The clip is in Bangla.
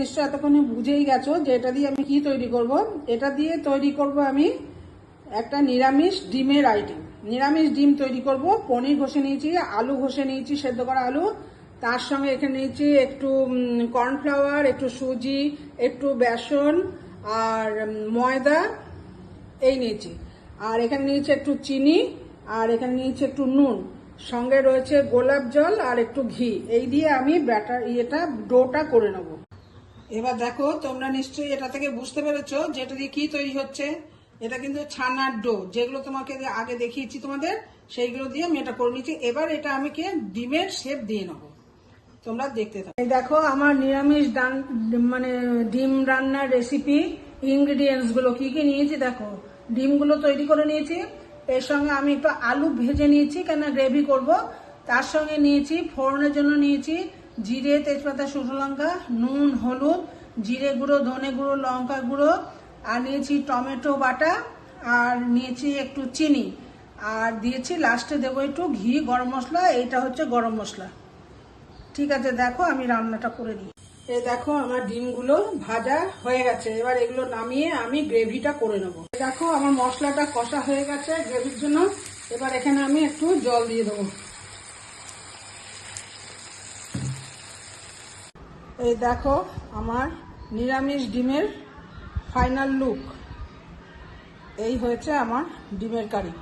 নিশ্চয় এতক্ষণে বুঝেই গেছো যে এটা দিয়ে আমি কি তৈরি করব। এটা দিয়ে তৈরি করব আমি একটা নিরামিষ ডিমের আইটেম। নিরামিষ ডিম তৈরি করব। পনির ঘষে নিয়েছি, আলু ঘষে নিয়েছি, সেদ্ধ করা আলু, তার সঙ্গে এখানে নিয়েছি একটু কর্নফ্লাওয়ার, একটু সুজি, একটু বেসন আর ময়দা, এই নিয়েছি। আর এখানে নিয়েছি একটু চিনি, আর এখানে নিয়েছি একটু নুন, সঙ্গে রয়েছে গোলাপ জল আর একটু ঘি। এই দিয়ে আমি ডোটা করে নেব। এবার দেখো, তোমরা নিশ্চয়ই এটা থেকে বুঝতে পেরেছো যে এটা দিয়ে কি তৈরি হচ্ছে। এটা কিন্তু ছানার ডো, যেগুলো তোমাকে আগে দেখিয়েছি তোমাদের, সেইগুলো দিয়ে আমি এটা করে নিচ্ছি। এবার এটা আমি ডিমের শেপ দিয়ে নেবো, তোমরা দেখতে থাকো। এই দেখো আমার নিরামিষ ডিম রান্নার রেসিপি। ইনগ্রিডিয়েন্টস গুলো কি কি নিয়েছি দেখো। ডিমগুলো তৈরি করে নিয়েছি, এর সঙ্গে আমি একটু আলু ভেজে নিয়েছি কেন গ্রেভি করব। তার সঙ্গে নিয়েছি ফোড়নের জন্য নিয়েছি জিরে, তেজপাতা, শুকনো লঙ্কা, নুন, হলুদ, জিরে গুঁড়ো, ধনে গুঁড়ো, লঙ্কা গুঁড়ো, আর নিয়েছি টমেটো বাটা, আর নিয়েছি একটু চিনি, আর দিয়েছি লাস্টে দেবো একটু ঘি, গরম মশলা। এইটা হচ্ছে গরম মশলা। ঠিক আছে, দেখো আমি রান্নাটা করে নিই। এই দেখো আমার ডিমগুলো ভাজা হয়ে গেছে। এবার এগুলো নামিয়ে আমি গ্রেভিটা করে নেবো। দেখো আমার মশলাটা কষা হয়ে গেছে গ্রেভির জন্য। এবার এখানে আমি একটু জল দিয়ে দেবো। এই দেখো আমার নিরামিষ ডিমের ফাইনাল লুক। এই হয়েছে আমার ডিমের কারি।